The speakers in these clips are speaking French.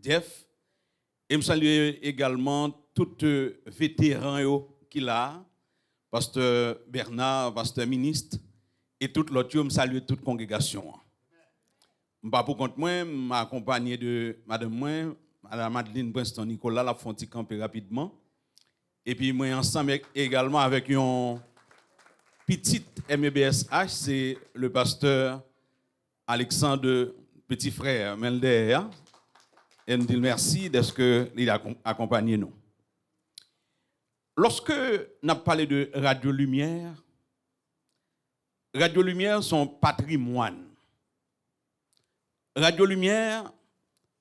Jeff. Et je salue également tous les vétérans qui là, pasteur Bernard, pasteur ministre, et tout l'autre, je salue toute congrégation. Je ne pas pour compte moi, m'accompagné de madame moi, madame Madeleine Princeton Nicolas, la font camper rapidement. Et puis moi ensemble également avec une petite MEBSH, c'est le pasteur Alexandre, petit frère Melder. Et nous disons merci d'être qu'il a accompagné nous. Lorsque nous avons parlé de Radio Lumière, Radio Lumière, son patrimoine. Radio Lumière,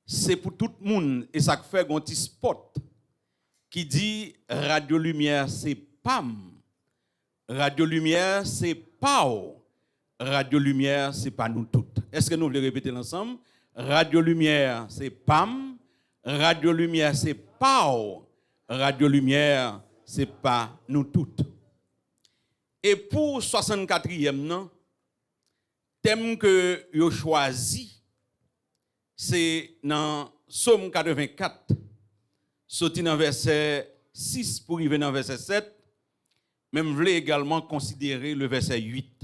c'est pour tout le monde. Et ça fait un petit spot qui dit Radio Lumière, c'est PAM. Radio Lumière, c'est PAO. Radio Lumière, c'est pas nous toutes. Est-ce que nous voulons répéter ensemble? Radio Lumière, c'est PAM. Radio Lumière, c'est PAO. Radio Lumière, c'est pas nous toutes. Et pour 64e, non, thème que vous avez choisi, c'est dans Psaume 84, sorti dans verset 6 pour arriver dans verset 7, même vous voulez également considérer le verset 8.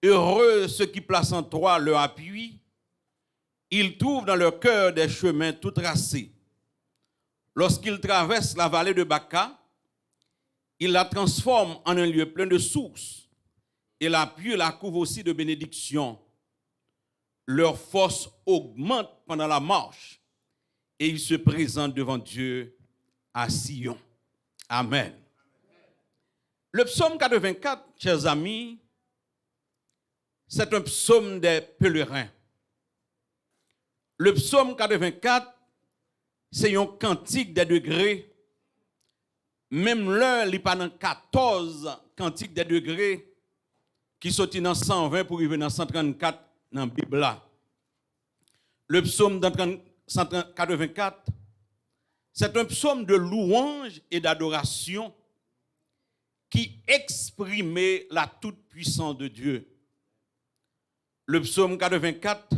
Heureux ceux qui placent en toi leur appui, ils trouvent dans leur cœur des chemins tout tracés. Lorsqu'ils traversent la vallée de Baca, ils la transforment en un lieu plein de sources et l'appui la couvre aussi de bénédictions. Leur force augmente pendant la marche et ils se présentent devant Dieu à Sion. Amen. Le psaume 84, chers amis, c'est un psaume des pèlerins. Le psaume 84, c'est un cantique des degrés. Même l'heure, il n'y a pas 14 cantiques des degrés qui sont dans 120 pour arriver dans 134 dans la Bible. Le psaume 184, c'est un psaume de louange et d'adoration qui exprimait la toute-puissance de Dieu. Le psaume 84,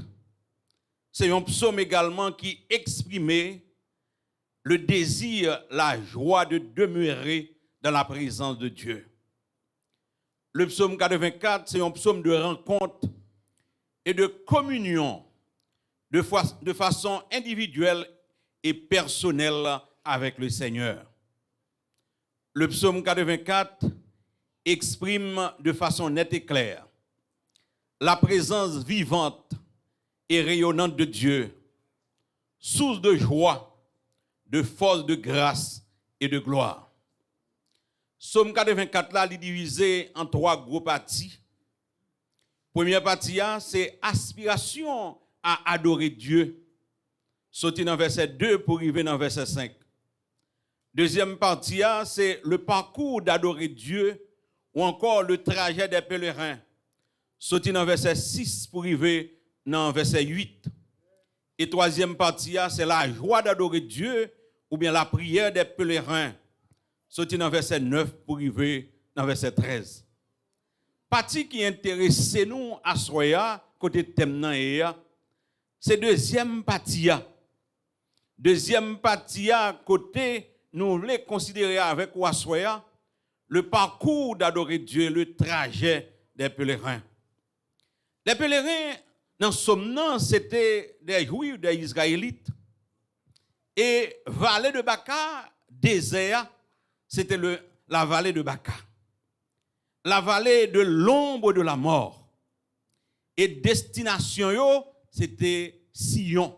c'est un psaume également qui exprimait le désir, la joie de demeurer dans la présence de Dieu. Le psaume 84, c'est un psaume de rencontre et de communion de façon individuelle et personnelle avec le Seigneur. Le psaume 84 exprime de façon nette et claire la présence vivante et rayonnante de Dieu, source de joie, de force, de grâce et de gloire. Psaume 84 là, il est divisé en 3 gros parties. Première partie, c'est aspiration à adorer Dieu. Sorti dans verset 2 pour arriver dans verset 5. Deuxième partie, c'est le parcours d'adorer Dieu ou encore le trajet des pèlerins. Sorti dans verset 6 pour arriver dans verset 8. Et troisième partie, c'est la joie d'adorer Dieu ou bien la prière des pèlerins. Sorti dans verset 9 pour arriver dans verset 13. Partie qui intéresse nous à Soya, côté thème, c'est deuxième partie. Deuxième partie, côté, nous voulons considérer avec Soya le parcours d'adorer Dieu, le trajet des pèlerins. Les pèlerins, dans ce moment, c'était des Juifs, des Israélites. Et vallée de Baca, désert, c'était la vallée de Baca. La vallée de l'ombre de la mort. Et destination, c'était Sion.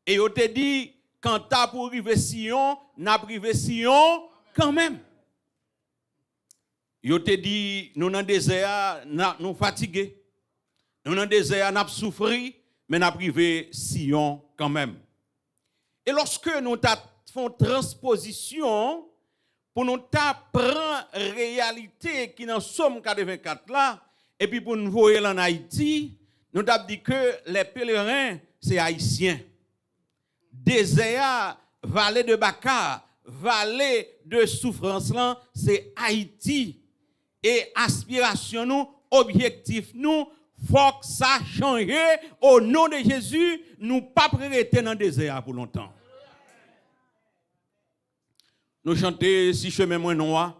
Et on te dit, quand tu as pour arriver Sion, n'a privé Sion quand même. Yo te dit, nous dans le désert, nous fatigués. Nous dans le désert, nous souffri, mais nous privé Sion quand même. Et lorsque nous faisons transposition, pour nous prendre réalité qui dans Somme 84 là, et puis pour nous voir en Haïti, nous avons dit que les pèlerins, c'est haïtiens. Désert, vallée de Baca, vallée de souffrance là, c'est Haïti. Et aspiration nous, objectif nous, faut que ça change au nom de Jésus, nous pas rester dans le désert pour longtemps. Nous chantons si chemin moins noir,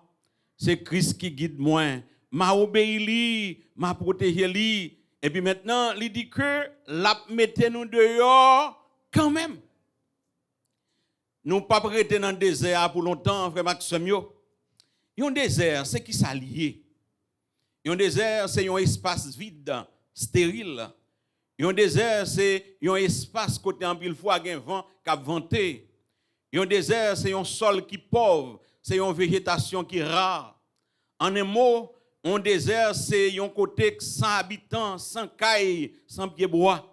c'est Christ qui guide moi. M'a obéi lui, m'a protégé lui. Et puis maintenant, il dit que la mettez nous dehors quand même. Nous pas prêter dans le désert pour longtemps, frère Maxime. Un désert, c'est qui s'allie. Un désert, c'est un espace vide, stérile. Un désert, c'est un espace côté en pile fois un vent qui a venté. Un désert, c'est un sol qui est pauvre, c'est une végétation qui est rare. En un mot, un désert, c'est un côté sans habitants, sans caille, sans pied bois.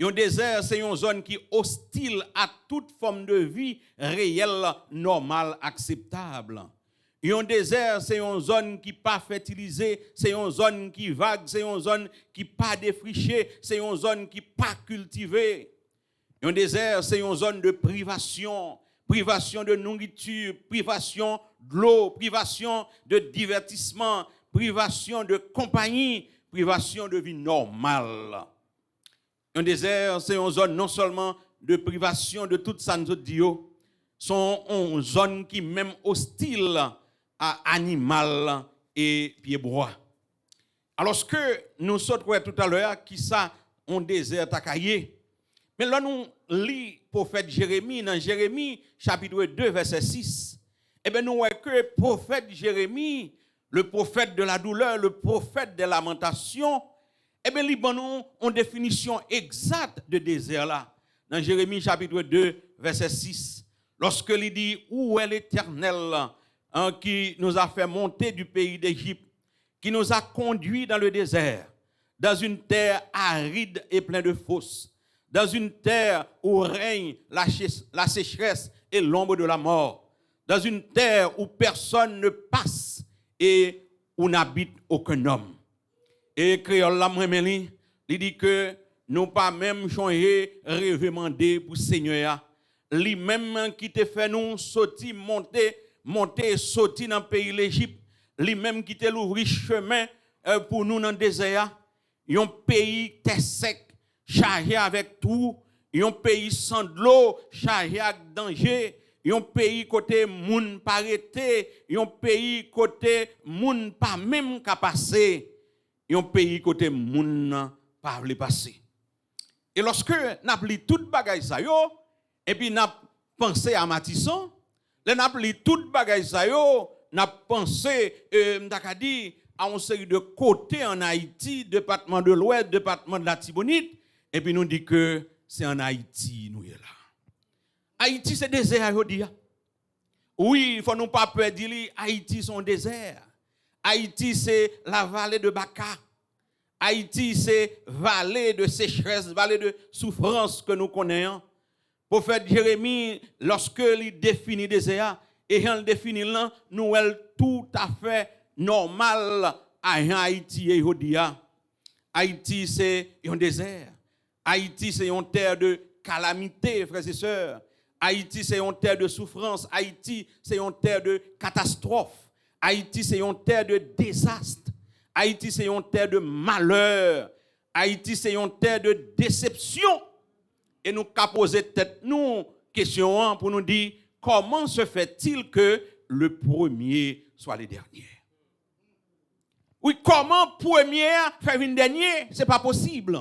Un désert, c'est une zone qui est hostile à toute forme de vie réelle, normale, acceptable. Un désert, c'est une zone qui n'est pas fertilisée, c'est une zone qui est vague, c'est une zone qui n'est pas défrichée, c'est une zone qui n'est pas cultivée. Un désert, c'est une zone de privation, privation de nourriture, privation de l'eau, privation de divertissement, privation de compagnie, privation de vie normale. Un désert, c'est une zone non seulement de privation de toute ça, nous disons, sont une zone qui est même hostile à animal et pieds-bois. Alors ce que nous sortons tout à l'heure, qui ça, un désert tacaillé. Mais là, nous lisons le prophète Jérémie, dans Jérémie, chapitre 2, verset 6. Eh bien, nous voyons que le prophète Jérémie, le prophète de la douleur, le prophète des lamentations, eh bien, il donne une définition exacte de désert là. Dans Jérémie, chapitre 2, verset 6. Lorsque il dit, où est l'Éternel qui nous a fait monter du pays d'Égypte, qui nous a conduits dans le désert, dans une terre aride et pleine de fosses, dans une terre où règne la sécheresse et l'ombre de la mort, dans une terre où personne ne passe et où n'habite aucun homme. Et créole la mwemeli, il dit que nous pas même changer rêver pour Seigneur. Lui même qui te fait nous sortir monter sortir dans le pays l'Égypte, lui même qui te l'ouvrir chemin pour nous dans le désert, un pays terre sec, chargé avec tout, un pays sans de l'eau, chargé avec danger, un pays côté moun pas arrêté, un pays côté moun pas même qu'à passer. Un pays côté moun pas vle passer. Et lorsque n'a pli toute bagaille ça yo et puis n'a pensé à Matisson, n'a pli toute bagaille ça yo, n'a pensé m'ta dit à une série de côtés en Haïti, département de l'Ouest, département de la Tibonite et puis nous dit que c'est en Haïti nous est là. Haïti c'est désert aujourd'hui. Oui, il faut nous pas peur dire Haïti c'est un désert. Haïti, c'est la vallée de Baka. Haïti, c'est vallée de sécheresse, vallée de souffrance que nous connaissons. Prophète Jérémie, lorsque il définit désert, et il définit là, nous sommes tout à fait normal à Haïti et Jodia. Haïti, c'est un désert. Haïti, c'est une terre de calamité, frères et sœurs. Haïti, c'est une terre de souffrance. Haïti, c'est une terre de catastrophe. Haïti, c'est une terre de désastre. Haïti, c'est une terre de malheur. Haïti, c'est une terre de déception. Et nous avons posé tête nous question pour nous dire comment se fait-il que le premier soit le dernier? Oui, comment premier faire une dernière? Ce n'est pas possible.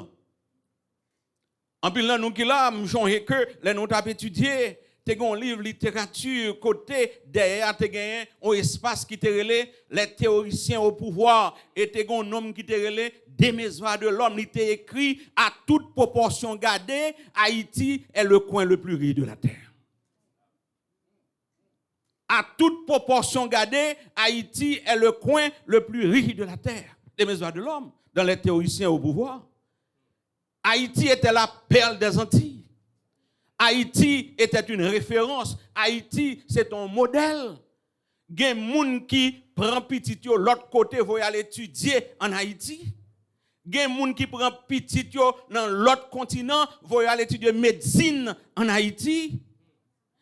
En plus, là, nous qui là, nous changeons que les nous avons étudié. Tu as un livre littérature, côté derrière, tu as un espace qui te relève, les théoriciens au pouvoir, et tu as un homme qui te relève, des mesures de l'homme, il t'a écrit à toute proportion gardée, Haïti est le coin le plus riche de la terre. À toute proportion gardée, Haïti est le coin le plus riche de la terre. Des mesures de l'homme, dans les théoriciens au pouvoir. Haïti était la perle des Antilles. Haïti était une référence. Haïti, c'est un modèle. Il y a des gens qui prennent petit de l'autre côté pour aller étudier en Haïti. Il y a des gens qui prennent petit dans l'autre continent pour aller étudier médecine en Haïti.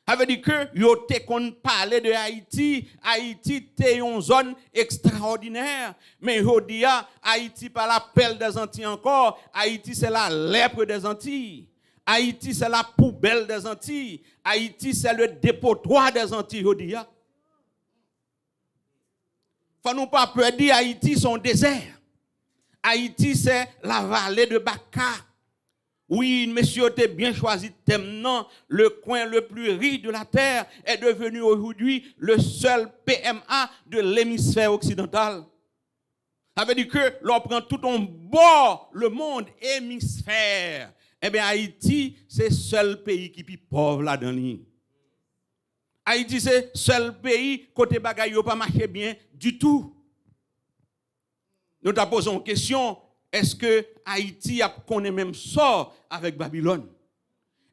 Ça veut dire que yo te kon parler de Haïti, Haïti te une zone extraordinaire, mais yo dit Haïti pas la pelle des Antilles encore, Haïti c'est la lèpre des Antilles. Haïti c'est la poubelle des Antilles, Haïti c'est le dépotoir des Antilles yo dit. Faut nous pas peur dire Haïti son désert. Haïti c'est la vallée de Baka. Oui, monsieur, t'es bien choisi thème, non. Le coin le plus riche de la terre est devenu aujourd'hui le seul PMA de l'hémisphère occidental. Ça veut dire que l'on prend tout en bord le monde hémisphère. Eh bien, Haïti, c'est le seul pays qui est pauvre là-dedans. Haïti, c'est le seul pays côté bagaille n'a pas marché bien du tout. Nous te posons une question. Est-ce que Haïti a connaît même sort avec Babylone?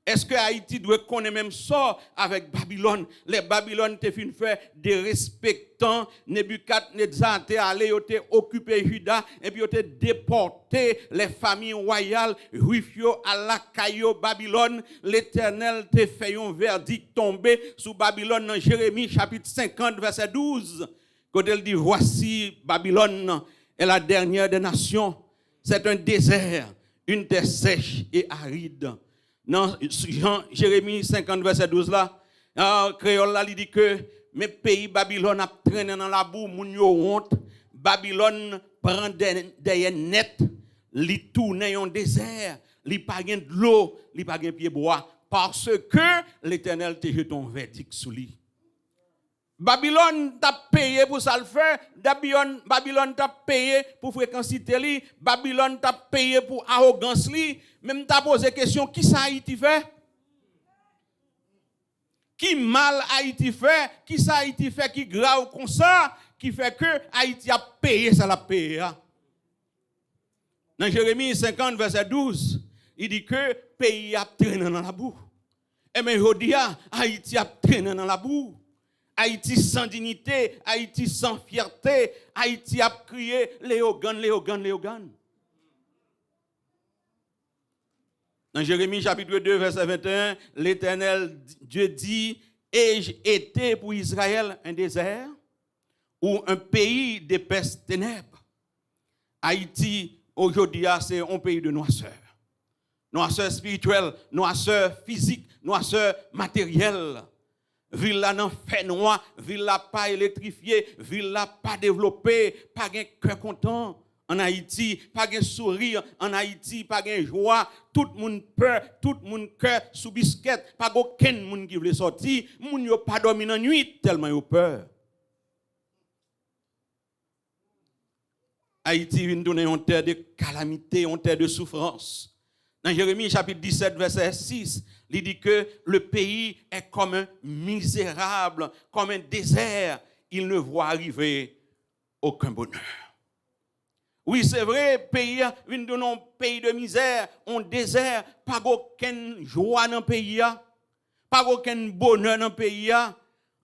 Est-ce que Haïti doit connaître même sort avec Babylone? Les Babylone te fin fait des respectants. Nebuchadnezzar te allé, te occupé Juda et puis te déporté les familles royales juifs à la caillou Babylone. L'Éternel te fait un verdict tomber sous Babylone dans Jérémie chapitre 50 verset 12. Quand elle dit voici Babylone est la dernière des nations. C'est un désert, une terre sèche et aride. Dans Jérémie 50, verset 12 là, créole là, il dit que mes pays Babylone a traîné dans la boue, moun yo honte. Babylone prend des nets, li tourne en désert, li pa gen de l'eau, li pa gen pied bois, parce que l'Éternel te jeté un verdict sous lui. Babylone t'a payé pour ça le faire. Babylone t'a payé pour fréquenter li. Babylone t'a payé pour arrogance li. Même t'a posé question qui ça Haïti fait? Qui mal Haïti fait? Qui ça Haïti fait qui grave comme ça qui fait que Haïti a payé ça l'a payé. Dans Jérémie 50 verset 12, il dit que pays a traîné dans la boue. Et mais aujourd'hui Haïti a traîné dans la boue. Haïti sans dignité, Haïti sans fierté, Haïti a crié Léogan, Léogan, Léogan. Dans Jérémie chapitre 2, verset 21, l'Éternel Dieu dit, ai-je été pour Israël un désert ou un pays d'épaisses ténèbres? Haïti, aujourd'hui, c'est un pays de noirceur. Noirceur spirituelle, noirceur physique, noirceur matérielle. Ville là non fait noir, ville là pas électrifiée, ville là pas développée, pas de cœur content en Haïti, pas de sourire en Haïti, pas de joie, tout le monde peur, tout le monde cœur sous biscuit, pas aucun monde qui veut sortir, moun yo pas dormi dans nuit tellement yo peur. Haïti vient donner une terre de calamité, une terre de souffrance. Dans Jérémie chapitre 17 verset 6, il dit que le pays est comme un misérable, comme un désert. Il ne voit arriver aucun bonheur. Oui, c'est vrai, le pays vient de un pays de misère, un désert, pas aucune joie dans le pays, pas aucun bonheur dans le pays.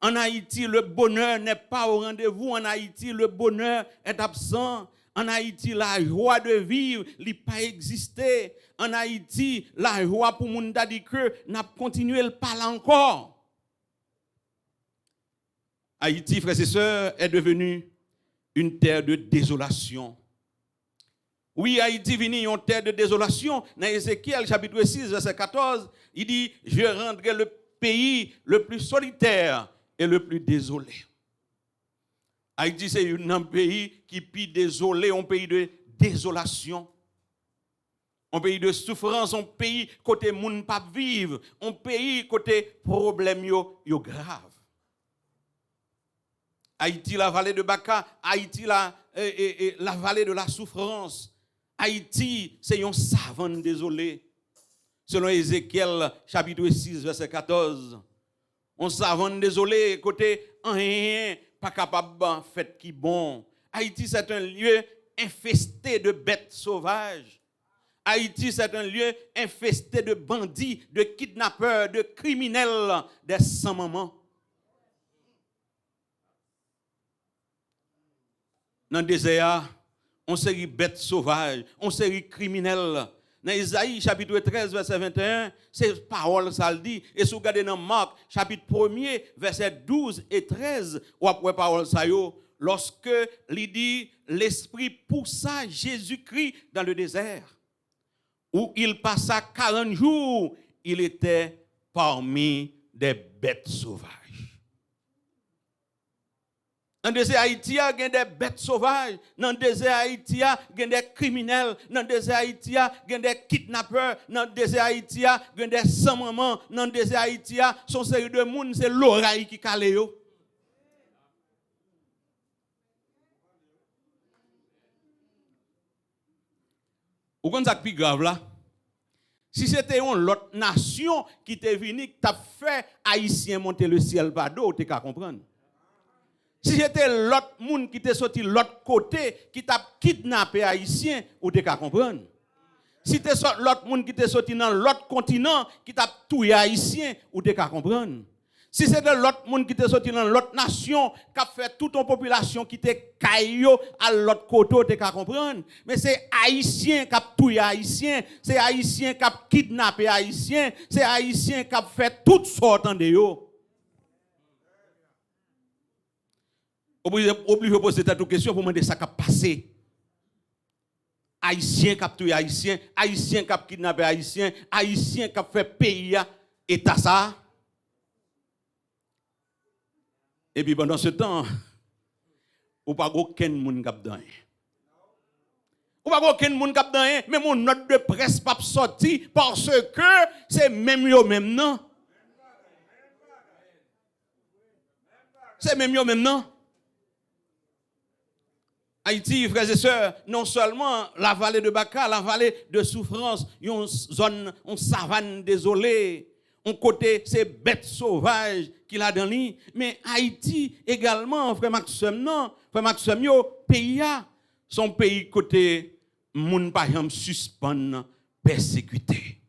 En Haïti, le bonheur n'est pas au rendez-vous. En Haïti, le bonheur est absent. En Haïti, la joie de vivre n'a pas existé. En Haïti, la joie pour moun da dit que n'a continué le parler encore. Haïti, frères et sœurs, est devenu une terre de désolation. Oui, Haïti est une terre de désolation. Dans Ézéchiel, chapitre 6, verset 14, il dit, je rendrai le pays le plus solitaire et le plus désolé. Haïti, c'est un pays qui est désolé, un pays de désolation, un pays de souffrance, un pays côté moun pas vivre, un pays côté problème yo grave. Haïti, la vallée de Baka, Haïti, la vallée de la souffrance. Haïti, c'est un savant désolé. Selon Ézéchiel, chapitre 6, verset 14. Un savant désolé, côté rien, pas capable de faire qui bon. Haïti, c'est un lieu infesté de bêtes sauvages. Haïti, c'est un lieu infesté de bandits, de kidnappeurs, de criminels, des sans-mamans. Dans le désert, on série bêtes sauvages, on série criminels. Dans Isaïe chapitre 13 verset 21, c'est parole ça le dit. Et si vous regardez dans Marc chapitre 1er verset 12 et 13, ou après parole ça yo, lorsque il dit l'esprit poussa Jésus-Christ dans le désert où il passa 40 jours, il était parmi des bêtes sauvages. Dans le désert Haïti, il y a des bêtes sauvages. Dans le désert Haïti, il y a des criminels. Dans le désert Haïti, il y a des kidnappeurs. Dans le désert Haïti, il y a des sans-maman. Dans le désert Haïti, il y a son série de monde, c'est l'oreille qui cale yo. Ou quand ça plus grave là? Si c'était une autre nation qui était venue, qui t'a fait haïtien monter le ciel par dos, tu qu'à comprendre. Si c'était l'autre monde qui était sorti de l'autre côté, qui t'a kidnappé haïtien, ou tu qu'à comprendre. Si c'était l'autre monde qui était sorti dans l'autre continent, qui t'a tué haïtien, ou tu qu'à comprendre. Si c'était l'autre monde qui était sorti dans l'autre nation, qui a fait toute une population qui était caillou à l'autre côté, tu qu'à comprendre. Mais c'est haïtien qui a tué haïtien, c'est haïtien qui a kidnappé haïtien, c'est haïtien qui a fait toutes sortes de yo. Obligé de poser cette question pour me demander ça qui a passé. Haïtien qui a tué haïtien, haïtien qui a kidnappé haïtien, haïtien qui a fait pays état ça. Et puis pendant ce temps, ou pas aucun monde qui a ou pas aucun monde qui a mais mon note de presse pas sorti parce que c'est même yo même non. C'est même yo même non. Haïti, frères et sœurs, non seulement la vallée de Baka, la vallée de souffrance, une zone, une savane désolée, un côté, c'est bêtes sauvages qu'il a dans lui, mais Haïti également, frère Maxime, non, frère Maxime, pays, son pays côté, moun par exemple, suspend, persécuté.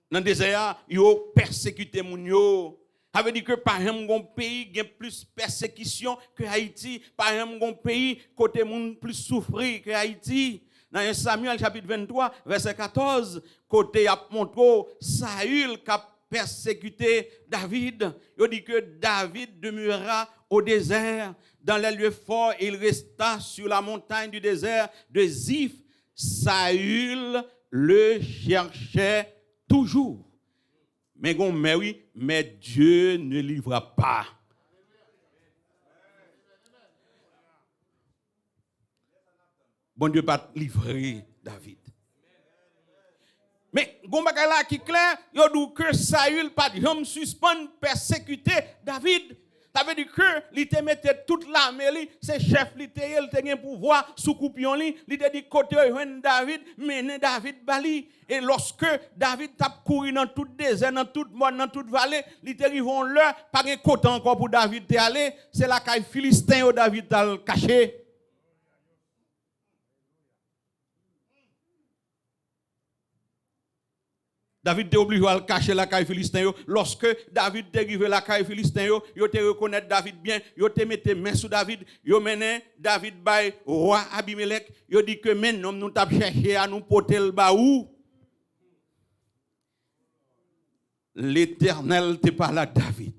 Dans le désert, yo persécuté moun yo. Ça veut dire que par exemple, un pays qui a plus de persécution que Haïti. Par exemple, un pays côté monde plus souffrir que Haïti. Dans 1 Samuel chapitre 23, verset 14, côté a montré Saül qui a persécuté David. Il dit que David demeura au désert. Dans les lieux forts, il resta sur la montagne du désert de Ziph. Saül le cherchait toujours. Mais oui, mais Dieu ne livra pas. Bon Dieu pas livrer David. Mais gon bagay là qui clair, yo dit que Saül pas de suspend persécuter David. Ça veut dire que il te mettait toute l'armée, ses chefs il te pouvoir sous coupion li, il te dit côté David, mener David bali. Et lorsque David tape courir dans tout désert, dans toute monde, dans toute vallée, il te rivon là, pas de côté encore pour David te aller, c'est la caille philistin où David t'a caché. David était obligé de cacher la caille philistin. Lorsque David est arrivé à la caille philistin, il te reconnaît David bien, il te mette main sur David, il mené David by roi Abimelech, il dit que maintenant nous t'a cherché à nous porter le baou. L'Éternel te parle à David.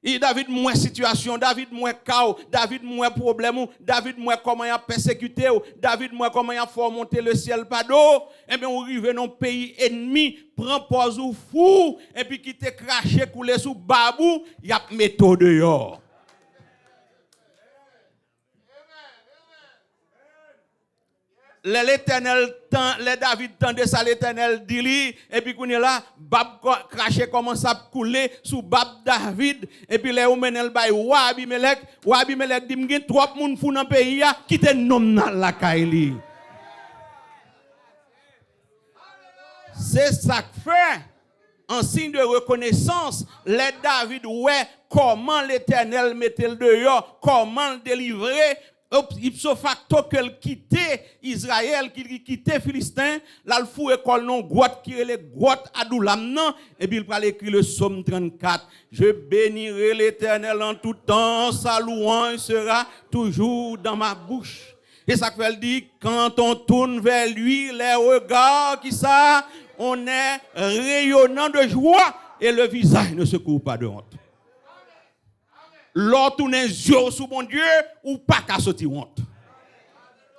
Et David moins situation, David moins chaos, David moins problème, David moins comment il a persécuté, David moins comment il a fait monter le ciel par d'eau. Et bien on arrive dans un pays ennemi, prend pause ou fou, et puis qui te craché couler sous babou, il y a méthode dehors. L'Éternel tend, les David tendait ça, l'Éternel dit lui, et puis qu'on est là, Bab craché commence à couler sous Bab David, et puis les Oumenel bay Abimelech dit m'gen trop moun fou dans pays a qui te nom dans la kaili. C'est ça que fait en signe de reconnaissance, les David ouais comment l'Éternel mettait le dehors, comment le délivrer. Ipso facto qu'elle quittait Israël, qu'il quittait Philistin, là le fou école non grotte qui est les grottes Adoulam non, et puis il va écrire le psaume 34. Je bénirai l'Éternel en tout temps, sa louange sera toujours dans ma bouche. Et ça fait dit, quand on tourne vers lui, les regards qui ça, on est rayonnant de joie et le visage ne se couvre pas de honte. L'on tourne les yeux sous mon Dieu ou pas qu'à sortir honte.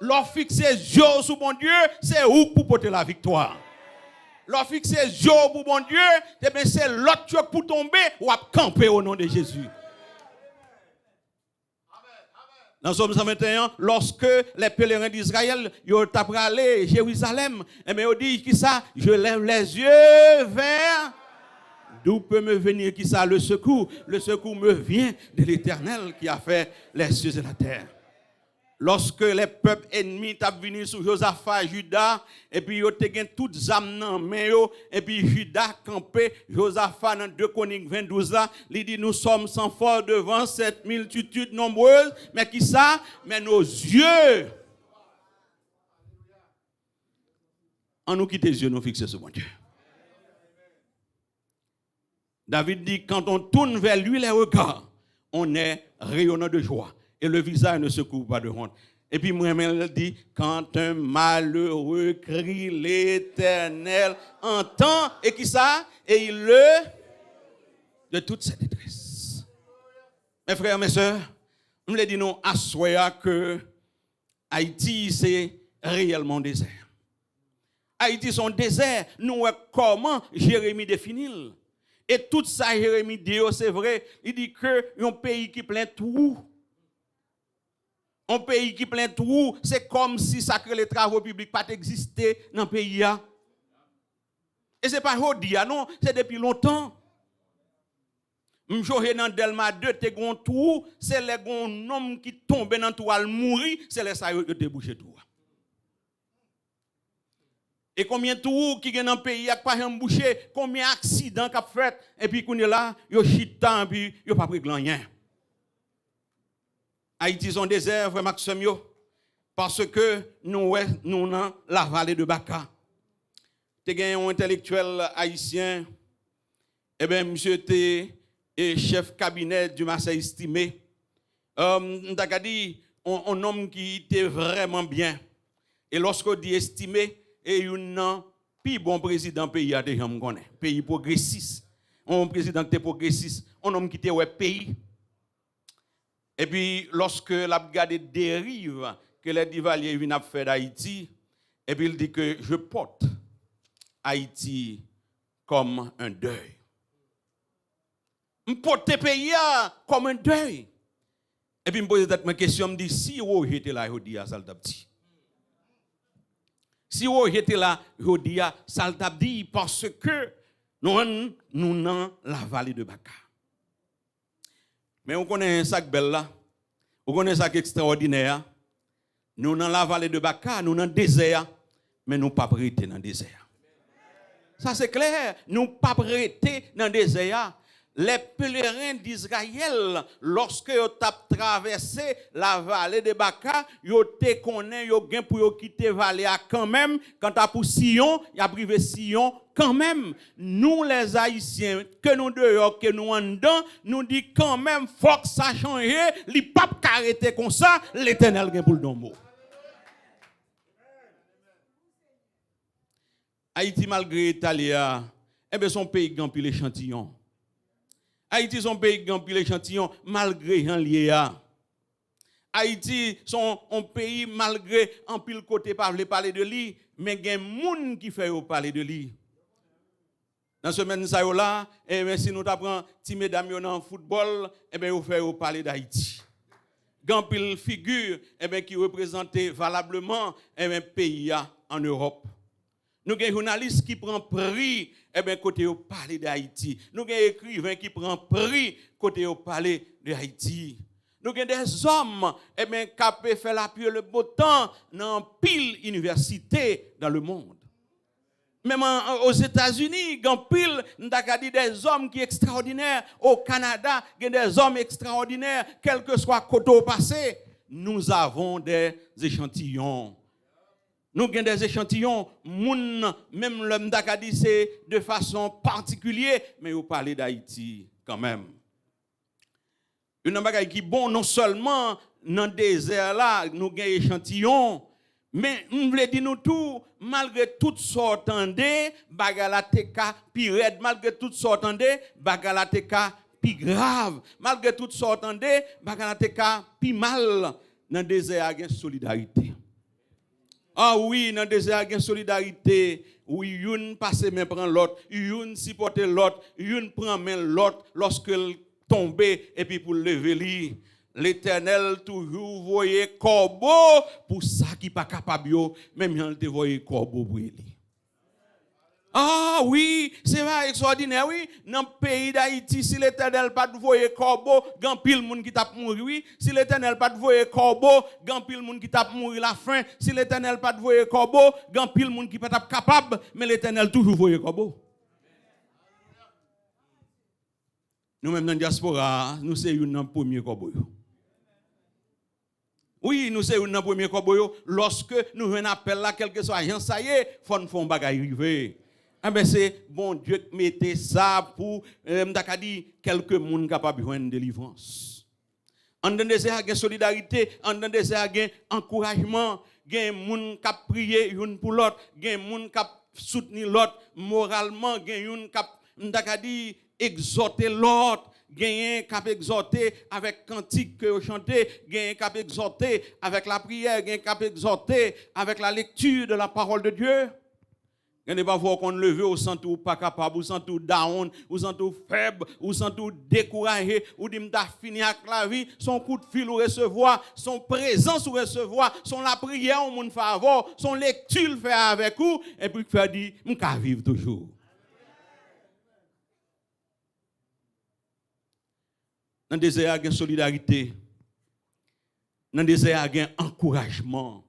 L'on fixe les yeux sous mon Dieu, c'est où pour porter la victoire. L'on fixe les yeux pour mon Dieu, c'est l'autre pour tomber ou à camper au nom de Jésus. Dans Somme 121, lorsque les pèlerins d'Israël ont allé à Jérusalem, ils ont dit qui ça? Je lève les yeux vers d'où peut me venir qui ça le secours? Le secours me vient de l'Éternel qui a fait les cieux et la terre. Lorsque les peuples ennemis sont venus sur Josaphat, Judas, et puis ils ont gagné toutes les âmes dans main, et puis Judas campé, Josaphat dans 2 Chroniques 22 là, il dit nous sommes sans force devant cette multitude nombreuse, mais qui ça? Mais nos yeux, en nous quitter les yeux, nous fixer sur mon Dieu. David dit quand on tourne vers lui les regards, on est rayonnant de joie. Et le visage ne se couvre pas de honte. Et puis moi-même dit, quand un malheureux crie, l'Éternel entend, et qui ça? Et il le de toute sa détresse. Mes frères, mes sœurs, je me dis non, à soi que Haïti, c'est réellement désert. Haïti, c'est un désert. Nous, comment Jérémie définit? Et tout ça, Jérémie dit, c'est vrai, il dit que un pays qui plein tout. Un pays qui plein trou, c'est comme si ça crée les travaux publics pas existé dans le pays. Et ce n'est pas aujourd'hui, non, c'est depuis longtemps. M'joué dans Delma 2, te gon trou, c'est les gon homme qui tombe dans tout al mourir, c'est les ça yo débouché tout. Et combien de trous qui gen dans le pays a pas bouché, combien d'accidents qu'a fait et puis qu'on est là, yo chita et puis yo pas pris rien. Haïti est un désert, frère Maxime, parce que nous dans la vallée de Baka. Tu as un intellectuel haïtien, eh bien, monsieur était chef cabinet du Marseille estimé. On a dit un homme qui était vraiment bien. Et lorsqu'on dit estimé, et un plus bon président pays a déjà me connaît, pays progressiste. Un président qui était progressiste, un homme qui était ouais pays. Et puis, lorsque la brigade dérive que les divaliers viennent faire d'Haïti, et puis il dit que je porte Haïti comme un deuil. Je porte le pays comme un deuil. Et puis, je me pose cette question, je me dis, si vous étiez là, je dis à Saltabdi. Si vous étiez là, je dis à Saltabdi, parce que nous dans la vallée de Baka. Mais on connaît un sac belle là, on connaît un sac extraordinaire. Nous dans la vallée de Baka, nous dans le désert, mais nous pas prêtés dans le désert. Ça c'est clair, nous pas prêtés dans le désert. Les pèlerins d'Israël, lorsque ils ont traversé la vallée de Baka, ils ont connaissent, ils ont pour quitter la vallée quand même. Quand tu as pour Sion, il y a privé Sion quand même. Nous les Haïtiens, que nous dehors, que nous en dedans, nous dit quand même, faut que ça change, les papes arrêter comme ça, l'Éternel vient pour le don mot. Haïti, malgré l'Italie, eh bien, son pays gagne pile échantillon. Haïti, son pays gagne pile échantillon, malgré un lié. Haïti, son pays, malgré un pile côté, parler de lui, mais il y a des gens qui font parler de lui. Dans ce semaine, ça là, et si nous apprenons, si mesdames dans le football, et bien, vous faites parler d'Haïti. Grand pile figure, et bien, qui représente valablement un pays en Europe. Nous avons des journalistes qui prennent prix, et bien, côté au parler d'Haïti. Nous avons des écrivains qui prennent prix, côté au parler d'Haïti. Nous avons des hommes, et bien, qui peuvent faire la pluie le beau temps dans pile université dans le monde. Même aux États-Unis, il y a des hommes qui sont extraordinaires. Au Canada, il y a des hommes extraordinaires, quel que soit côté au passé. Nous avons des échantillons. Nous avons des échantillons. Même l'homme d'Akadi, c'est de façon particulière, mais vous parlez d'Haïti quand même. Une bagaille qui est bon, non seulement dans le désert là, nous avons échantillon. Mais on veut dire nous tout, malgré toutes sortes de bagala teka pi red, malgré toutes sortes de bagala teka pi grave, malgré toutes sortes de bagala teka pi mal, dans le désert il y a solidarité. Ah oui, dans le désert il y a solidarité. Oui, une passe main prend l'autre, une supporte l'autre, une prend main l'autre lorsque tombe et puis pour lever lui. L'Éternel toujours voyait corbeau pour ça qui pas capable yo, même il te voyait corbeau pour lui. Ah oui, c'est vrai extraordinaire oui, dans le pays d'Haïti si l'Éternel pas voyait corbeau, grand pile monde qui t'a mourir oui, si l'Éternel pas voyait corbeau, grand pile monde qui t'a mourir la faim, si l'Éternel pas voyait corbeau, grand pile monde qui pas capable, mais l'Éternel toujours voyait corbeau. Nous même dans la diaspora, nous c'est un premier corbeau. Oui, nous sommes dans le premier corbeau. Lorsque nous avons un appel là, quel que soit l'agent, ça y est, il faut nous faire un bagage arriver. Ah ben c'est bon Dieu qui mettait ça pour quelques personnes capables de joindre délivrance. En dans des il y a solidarité, en dans des il y a encouragement, il y a des gens qui prier une pour l'autre, il y a des gens qui soutenir l'autre moralement, il y a des gens qui exhorter l'autre. Gagner cap exhorter avec cantique que vous chantez, gagner cap exhorter avec la prière, gagner cap exhorter avec la lecture de la parole de Dieu. Gagner pas voir qu'on lever ou sent ou pas capable, ou sent ou down, ou sent ou faible, ou sent ou découragé, ou dit m'ta fini avec la vie, son coup de fil ou recevoir, son présence ou recevoir, son la prière au monde favor, son lecture faire avec vous et puis faire dire m'ka vivre toujours. Dans le désert, il y a solidarité. Dans le désert, il y a encouragement.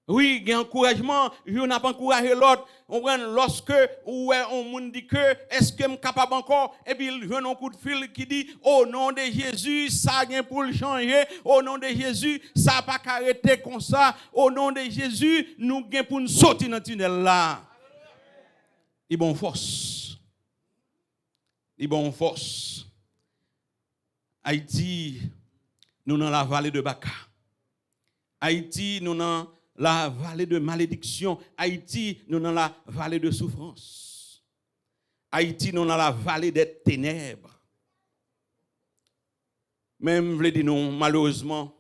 Oui, il y a encouragement. Je n'ai pas encouragé l'autre. Lorsque on dit que est-ce que je suis capable encore, et puis il y a un coup de fil qui dit au nom de Jésus, ça vient pour le changer. Au nom de Jésus, ça n'a pas arrêté comme ça. Au nom de Jésus, nous avons pour nous sortir dans le tunnel là. Il y a bonne force. Il y a bonne force. Haïti, nous dans la vallée de Baka. Haïti, nous dans la vallée de malédiction. Haïti, nous dans la vallée de souffrance. Haïti, nous dans la vallée des ténèbres. Même, je dis non, malheureusement,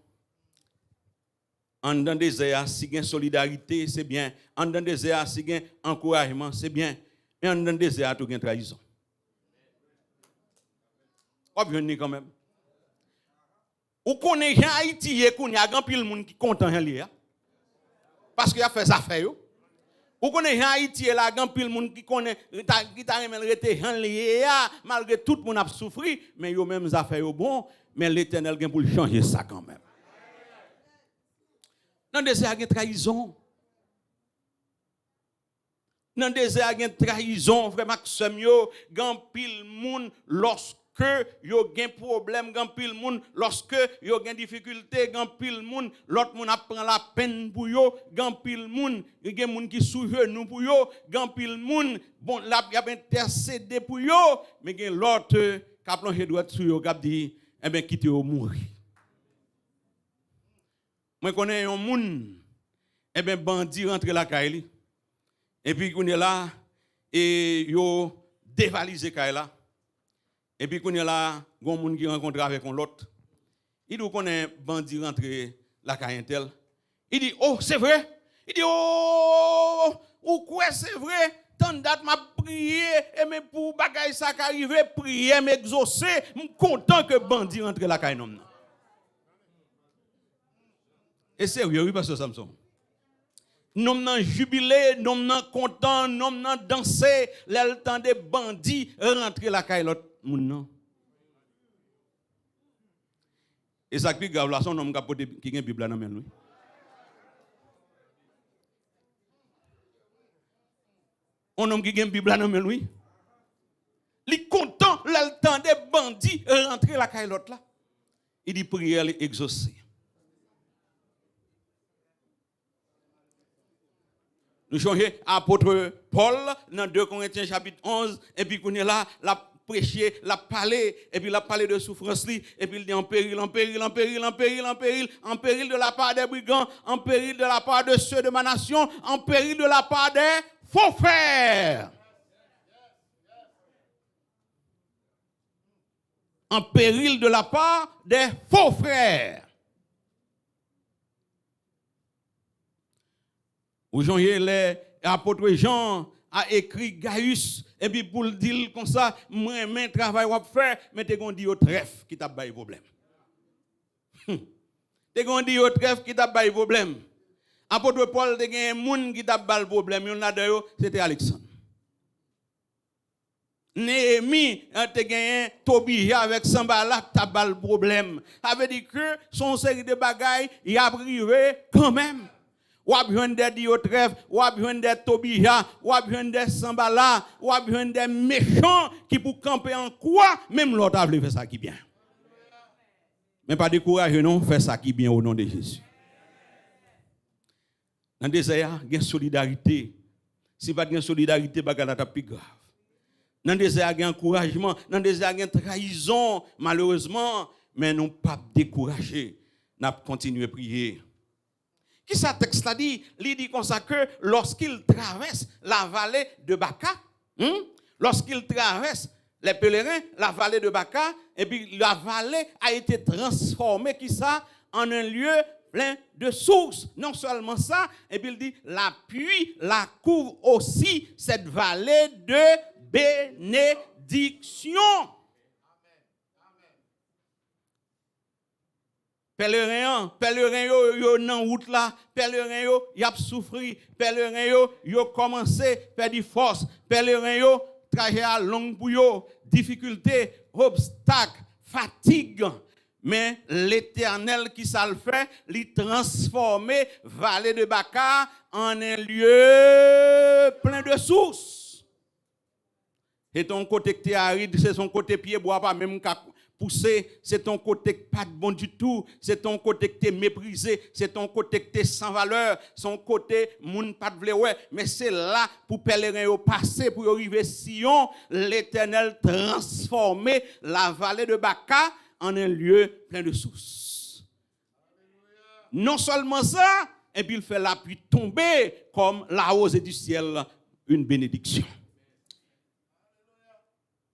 en dans des désert, si il y a solidarité, c'est bien. En dans des désert, si il y a encouragement, c'est bien. Mais en dans des désert, il y a trahison. Pas bien quand même. Ou connaît Haïti, il y a grand pile monde qui content là. Parce qu'il a fait ça fait yo. Ou connaît Haïti là grand pile monde qui connaît qui t'a remeté là malgré tout le monde a souffert mais yo même ça fait yo bon mais l'Éternel gain pour changer ça quand même. Dans des désert il y a trahison. Dans des désert il y a trahison frère Maxime yo grand pile monde lorsque yo gen problème gan pile moun lorsque yo gen difficulté gan pile moun l'autre moun prend la peine pour yo gan pile moun gen moun qui sou genou pour yo gan pile moun bon la y a intercédé pour yo mais gen l'autre qui plongé droit sur yo qui dit eh ben quitte yo mourir. Moi connais un moun eh ben bandit rentre la caille et puis qu'on est là et yo dévaliser caille là. Et puis, quand il y a là, il y a un monde qui rencontre avec l'autre. Il dit qu'on est bandit rentré la cayentel. Il dit, oh, c'est vrai. Il dit, oh, ou quoi, c'est vrai. Tant date m'a prié, et mais pour bagaille ça qui arrive, prier, m'exaucer. Je suis content que bandit rentre la cayentel. Et c'est oui, parce que Samson. Nous sommes jubilés, nous sommes contents, nous sommes dansés. Le temps des bandits rentrer la cayentel. Non. Et ça qui grave là son homme qui a une Bible dans lui. Un homme qui a une Bible dans lui. Il est content le temps des bandits rentrer la caille l'autre là. Il dit prière exaucée. Nous changeons apôtre Paul dans 2 Corinthiens chapitre 11 et puis qu'on est là la prêché, l'a parlé, et puis l'a parlé de souffrance, et puis il dit en péril, en péril, en péril, en péril, en péril, en péril de la part des brigands, en péril de la part de ceux de ma nation, en péril de la part des faux frères. En péril de la part des faux frères. Aujourd'hui, l'apôtre Jean a écrit Gaius, et puis pour le dire comme ça, moi, mais travail qu'on faire, mais t'es qu'on dit au trèfle qui t'a baillé problème. T'es qu'on dit au trèfle qui t'a baillé problème. Apôtre Paul, t'es un monde qui t'a baillé problème, il y en a d'ailleurs, c'était Alexandre. Néhémie, t'es gagné Tobia avec Sambala, t'as baillé problème. Ça veut dire que son série de bagailles, il a privé quand même. Ou a besoin de Diotrephe, ou a besoin de Tobia, ou a besoin de Sambala, ou a besoin de méchants qui pour camper en quoi, même l'autre a voulu faire ça qui bien. Mais pas décourager non, faire ça qui bien au nom de Jésus. Dans le désert, il y a solidarité. Si pas de solidarité, bagala ta plus grave. Dans le désert, il y a encouragement, dans le désert, il y a trahison, malheureusement, mais non pas décourager. N'a continuer à prier. Qui ça texte là dit? Il dit comme ça que lorsqu'il traverse la vallée de Baca, lorsqu'il traverse les pèlerins, la vallée de Baca, et puis la vallée a été transformée, qui ça, en un lieu plein de sources. Non seulement ça, et puis il dit, la pluie la couvre aussi, cette vallée de bénédiction. Pèlerin yo nan route là, pèlerin yo y a souffri, pèlerin yo commencé faire du force, pèlerin yo trajet à long pour yo, difficulté, obstacle, fatigue. Mais l'Éternel qui ça le fait, lui transformer vallée de Baca en un lieu plein de sources. Et ton côté que tu es aride, c'est son côté pied bois pas même pousser, c'est ton côté pas bon du tout, c'est ton côté que tu es méprisé, c'est ton côté que tu es sans valeur, son côté moun pas de vle ouais, mais c'est là pour pèlerin yo passer pour arriver Sion, l'Éternel transformer la vallée de Baca en un lieu plein de sources. Non seulement ça, et puis il fait la pluie tomber comme la rosée du ciel, une bénédiction.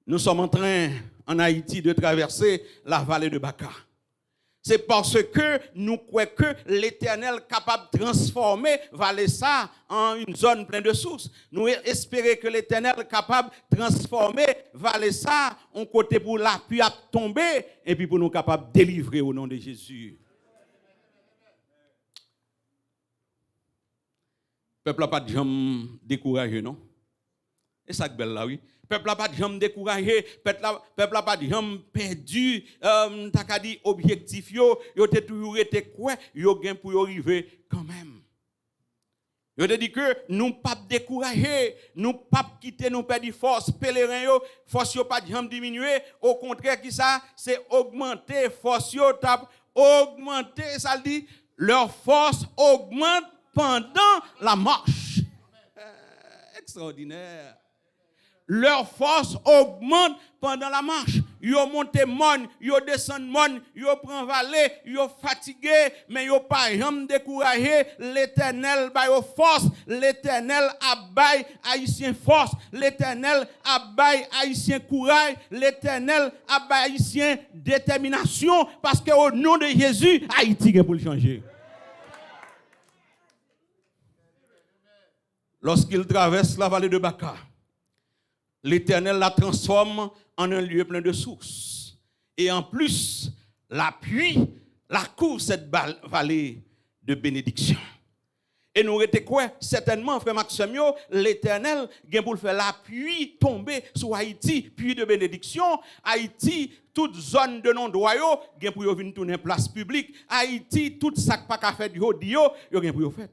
Nous sommes en train, en Haïti, de traverser la vallée de Baca. C'est parce que nous croyons que l'Éternel est capable de transformer vallée ça en une zone pleine de sources. Nous espérons que l'Éternel est capable de transformer vallée ça en côté pour la pluie à tomber et puis pour nous capables de délivrer au nom de Jésus. Le peuple n'a pas de jambes découragé, non? Et ça que belle là, oui. Peuple n'a pas de jambes découragé, peuple n'a pas de jambes perdu, t'as dit objectif yo t'es toujours été quoi, yo gain pour y arriver quand même. Yo te dit que nous pas décourager, nous pas quitter nous perdre force, pèlerin yo, force yo pas de jambes diminuer, au contraire qui ça, c'est augmenter force yo t'a augmenter, ça dit leur force augmente pendant la marche. Extraordinaire. Leur force augmente pendant la marche. Yo monte mon, yo descend mon, yo prend vallée, yo fatigué, mais yo pas jamais découragé. L'Éternel ba yo force, l'Éternel abaille haïtien force, l'Éternel abaille haïtien courage, l'Éternel abaille haïtien détermination parce que au nom de Jésus, Haïti est pour le changer. Lorsqu'il traverse la vallée de Baca, l'Éternel la transforme en un lieu plein de sources. Et en plus, la pluie la couvre cette vallée de bénédiction. Et nous étions quoi? Certainement, frère Maxime, l'Éternel vient pour faire la pluie tomber sur Haïti, pluie de bénédiction. Haïti, toute zone de non-droit, vient pour venir tourner en place publique. Haïti, tout ça qui pas qu'à faire du haut, vient pour faire.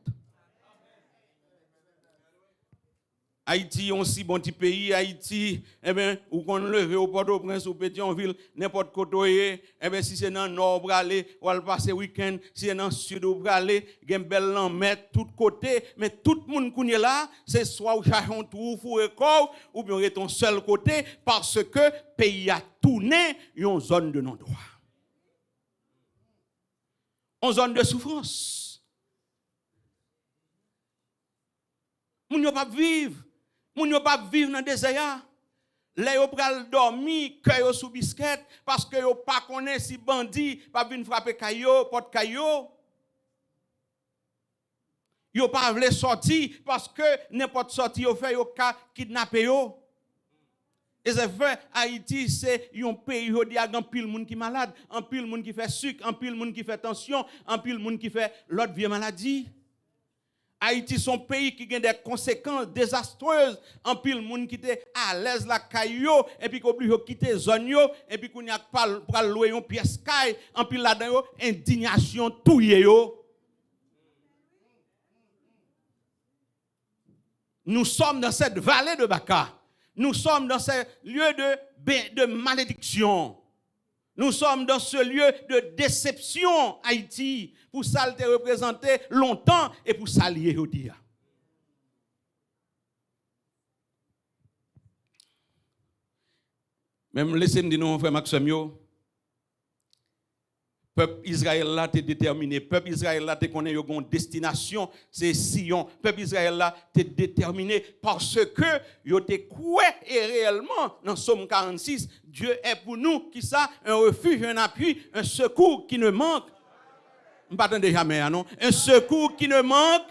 Haïti, on si bon petit pays, Haïti, eh bien, ou qu'on lever au Port-au-Prince ou Pétionville, n'importe côté, eh bien, si c'est dans le nord, ou aller, ou aller passer week-end, si c'est dans le sud, ou aller, il y a une belle lamette, tout côté, mais tout le monde qui est là, c'est soit ou chachon tout, ou bien est ton seul côté, parce que le pays a tourné une zone de non-droit. Une zone de souffrance. Moun yo pas vivre. Moun yo pas vivre dans le désert. Là yo pral dormir cœur sous biscuit parce que yo pas connaît si bandit pas venir frapper caillou, porte caillou. Yo pas vle sortir parce que n'importe sorti yo fait yo ka kidnapper yo. Et c'est vrai, Haïti, c'est un pays où il y a un pile monde qui est malade, un pile monde qui fait sucre, un pile monde qui fait tension, un pile monde qui fait l'autre vieille maladie. Haïti, c'est un pays qui a des conséquences désastreuses. Un pile monde qui est à l'aise la caillou, et puis qui oblige de quitter zone yo, et puis qu'on n'y a pas pour louer une pièce caille, un pile là-dedans, indignation, tout yo. Nous sommes dans cette vallée de Baka. Nous sommes dans ce lieu de malédiction. Nous sommes dans ce lieu de déception, Haïti. Pour ça, il te représenté longtemps et pour ça, il est même laissez-moi dire, mon frère Maxime, peuple Israël là t'es déterminé, peuple Israël là t'es connaît une destination, c'est Sion. Peuple Israël là t'es déterminé parce que yo t'es quoi et réellement dans Somme 46, Dieu est pour nous qui ça un refuge, un appui, un secours qui ne manque. On pas attendre jamais non, un secours qui ne manque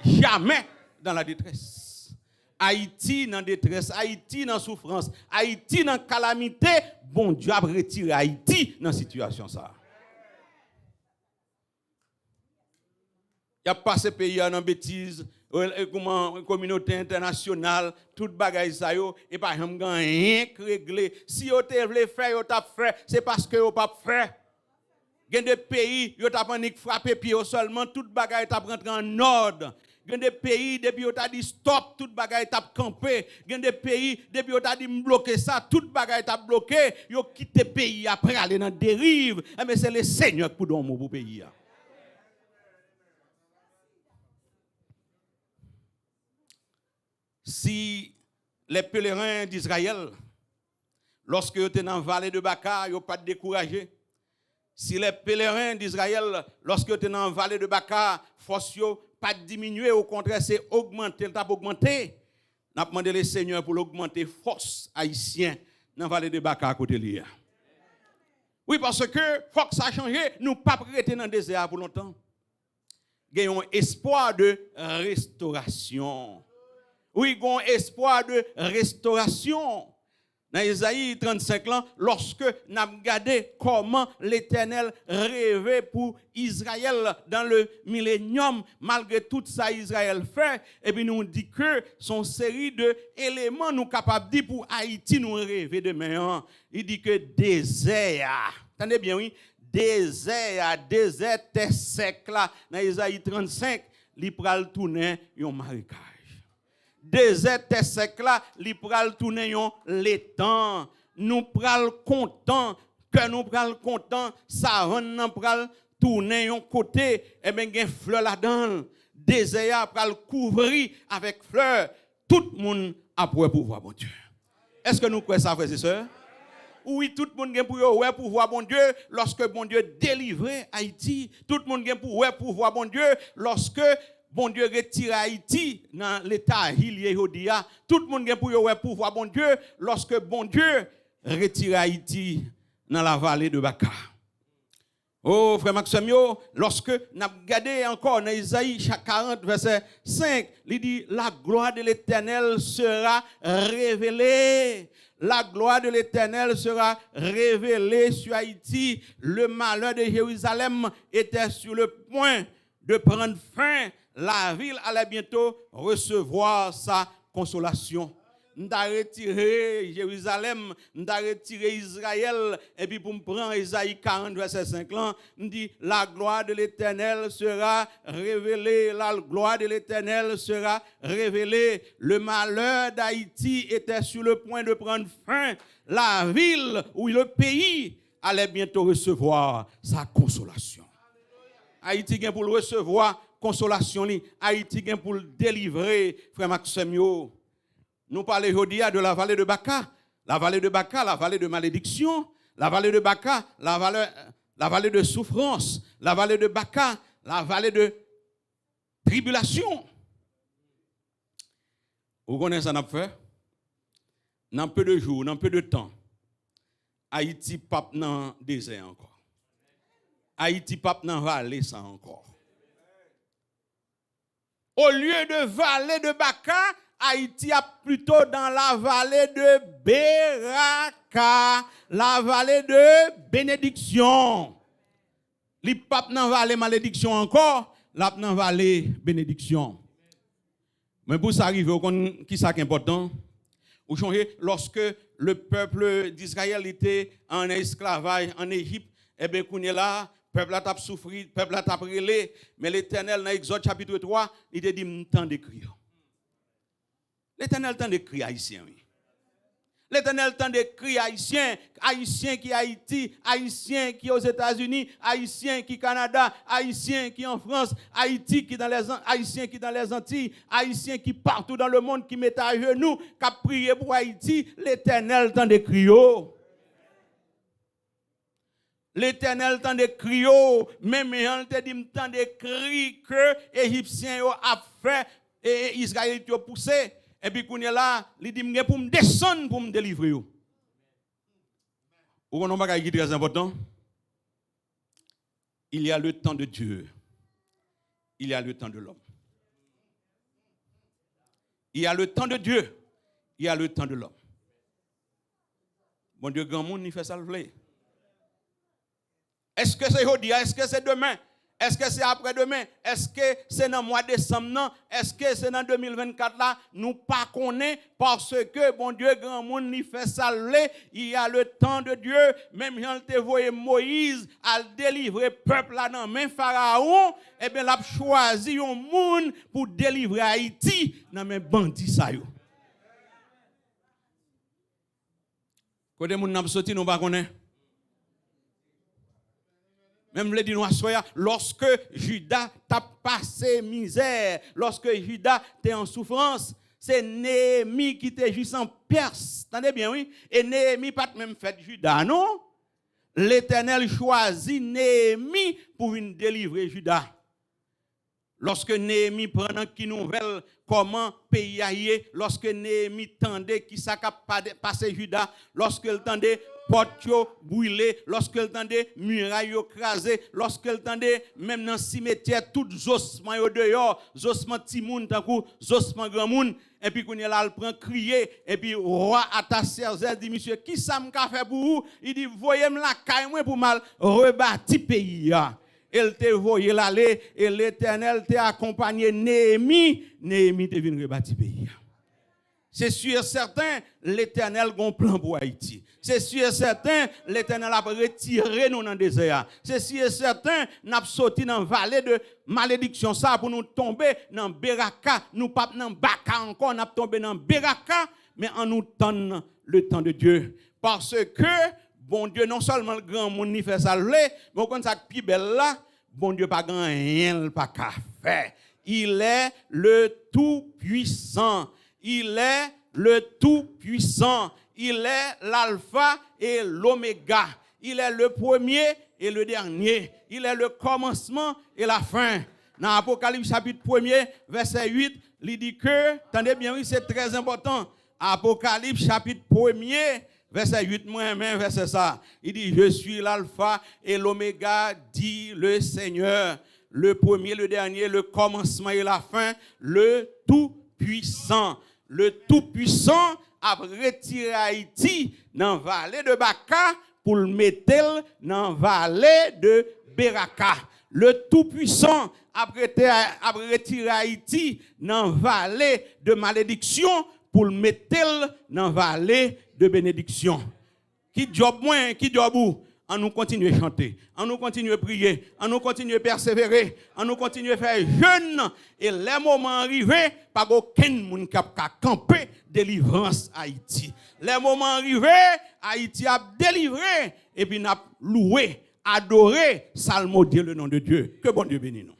jamais dans la détresse. Haïti dans détresse, Haïti dans souffrance, Haïti dans calamité, bon Dieu a retiré Haïti dans situation ça. Il y a passé pays en bêtise, communauté internationale, toute bagaille ça yo et pas rien réglé. Si yo te voulez faire, yo t'a fait, c'est parce que yo pas fait. Il y a des pays, yo t'a panique frapper pied seulement, toute bagaille t'a rentré en ordre. Il y a des pays, depuis yo t'a dit stop, toute bagaille t'a campé. Il y a des pays, depuis yo t'a dit bloquer ça, toute bagaille t'a bloqué. Yo quitté le pays après aller dans dérive. Mais c'est le Seigneur qui pour donner pour pays. Si les pèlerins d'Israël, lorsque ils étaient dans la vallée de Baka, ils n'ont pas découragé. Si les pèlerins d'Israël, lorsque ils étaient dans la vallée de Baka, force n'ont pas diminué, au contraire, c'est augmenter, le augmenté. Nous avons demandé le Seigneur pour l'augmenter force haïtienne dans la vallée de Baka à côté de lui. Oui, parce que force a changé, nous ne pouvons pas rester dans le désert pour longtemps. Nous avons espoir de restauration. Oui, il y a un espoir de restauration. Dans Isaïe 35 ans, lorsque nous avons regardé comment l'Éternel rêvait pour Israël dans le millénium, malgré tout ça Israël fait, et puis nous dit que son série d'éléments nous capables de dire pour Haïti nous rêver demain. Il dit que désert, attendez bien, oui, désert est sec là, dans Isaïe 35, il pral tourner un marécage. Désert sec là, li pral tourner l'étang. Nous pral content, que nous pral content, savane nan pral tourner yon côté, et ben gen fleur là-dedans. Désert pral couvrir avec fleurs. Tout le monde a pour pouvoir bon Dieu. Est-ce que nous croyons ça, frères et sœurs? Oui, tout le monde a pour pouvoir bon Dieu lorsque bon Dieu délivrait Haïti. Tout le monde a pour pouvoir bon Dieu lorsque bon Dieu retire Haïti dans l'état Hiliehodia. Tout le monde a pour pouvoir bon Dieu lorsque bon Dieu retire Haïti dans la vallée de Baka. Oh, frère Maxime, lorsque nous avons regardé encore dans Isaïe 40, verset 5, il dit, la gloire de l'Éternel sera révélée. La gloire de l'Éternel sera révélée sur Haïti. Le malheur de Jérusalem était sur le point de prendre fin. La ville allait bientôt recevoir sa consolation. m'ta retiré Jérusalem, m'ta retiré Israël, et puis pour me prendre Isaïe 40, verset 5 là, me dit, la gloire de l'Éternel sera révélée, la gloire de l'Éternel sera révélée. Le malheur d'Haïti était sur le point de prendre fin. La ville ou le pays allait bientôt recevoir sa consolation. Haïti vient pour le recevoir consolation. Haïti vient pour le délivrer, frère Maxime. Nous parlons aujourd'hui de la vallée de Baka. La vallée de Baka, la vallée de malédiction. La vallée de Baka, la vallée de souffrance. La vallée de Baka, la vallée de tribulation. Vous connaissez ça, n'a fait? Dans peu de jours, dans peu de temps, Haïti pape dans le désert encore. Haïti pape dans la vallée ça encore. Au lieu de vallée de Baka, Haïti a plutôt dans la vallée de Beraka, la vallée de bénédiction. Les papes dans la vallée malédiction encore, là dans la vallée bénédiction. Mais pour ça arriver, qui ça qui est important? Vous changez lorsque le peuple d'Israël était en esclavage en Égypte, et bien qu'on est là, le peuple a souffert, le peuple a brûlé, mais l'Éternel dans Exode chapitre 3, il te dit m'tend de crier. L'Éternel tend de crier haïtien, oui. L'Éternel tend de crier haïtien, haïtien qui Haïti, haïtien qui aux États-Unis, haïtien qui Canada, haïtien qui en France, haïtien qui dans les Antilles, haïtien qui partout dans le monde qui met à genoux, qui a prié pour Haïti, l'Éternel tend de crier. L'Éternel tend de crier, même il te dit tend de crier que Égyptiens a fait et Israël a poussé. Et puis, quand il est là, il dit pour me descendre, pour me délivrer. Vous comprenez ce qui est très important? Il y a le temps de Dieu. Il y a le temps de l'homme. Il y a le temps de Dieu. Il y a le temps de l'homme. Bon Dieu, grand monde, il fait ça le vle. Est-ce que c'est aujourd'hui? Est-ce que c'est demain? Est-ce que c'est après-demain? Est-ce que c'est dans le mois de décembre? Est-ce que c'est dans 2024 là? Nous pas connaissons parce que, bon Dieu, grand monde n'y fait ça. Il y a le temps de Dieu. Même quand il a envoyé Moïse à délivrer le peuple là dans main Pharaon, eh bien, il a choisi un monde pour délivrer Haïti dans main bandits ça yo. Côté moun n'a sorti nous pas connaître. Même le dit lorsque Judas t'a passé misère, lorsque Judas t'es en souffrance, c'est Néhémie qui t'est juste en Perse. Attendez bien, oui? Et Néhémie pas même fait Judas, non? L'Éternel choisit Néhémie pour venir délivrer Judas. Lorsque Néhémie prend une nouvelle comment pays aillé, lorsque Néhémie tendait qui ça passé Judas, lorsque il tendait porte brûlé, lorsque le tendait muraille crasé, lorsque le tendait même dans cimetière tout ossements yo dehors, ossements petit moun tant coup ossements grand moun, et puis qu'on est là il prend crier et puis roi Artaxerxès dit monsieur qui ça m'ka fait pour vous? Il dit voyez-moi la caille moi pour mal rebâtir pays là. Elle te voyé l'aller et l'Éternel t'a accompagné Néhémie te vient rebâtir pays. C'est sûr et certain, l'Éternel a un plan pour Haïti. C'est sûr et certain, l'Éternel a retiré nous dans le désert. C'est sûr et certain, nous avons sorti dans la vallée de malédiction ça pour nous tomber dans Beraka. Nous pas dans Baka encore, nous avons tombé dans Beraka, mais en nous tend le temps de Dieu. Parce que, bon Dieu, non seulement le grand monde n'y fait ça, mais quand ça plus belle là, bon Dieu pas grand rien pas qu'à faire. Il est le Tout-Puissant. Il est le Tout-Puissant. Il est l'alpha et l'oméga. Il est le premier et le dernier. Il est le commencement et la fin. Dans Apocalypse chapitre 1er, verset 8, il dit que, attendez bien, oui, c'est très important. Apocalypse chapitre 1er, verset 8, moi-même, verset ça. Il dit, je suis l'alpha et l'oméga, dit le Seigneur. Le premier, le dernier, le commencement et la fin, le Tout-Puissant. Le Tout-Puissant a retiré Haïti dans la vallée de Baka pour le mettre dans la vallée de Beraka. Le Tout-Puissant a retiré Haïti dans la vallée de malédiction pour le mettre dans la vallée de bénédiction. Qui job moins, qui job où? On nous continue à chanter, on nous continue à prier, on nous continue à persévérer, on nous continue à faire jeûne. Et les moments arrivés, pas aucun monde qui a campé délivrance Haïti. Les moments arrivés, Haïti a délivré et puis n'a loué, adoré, salmodié le nom de Dieu. Que bon Dieu bénisse nous.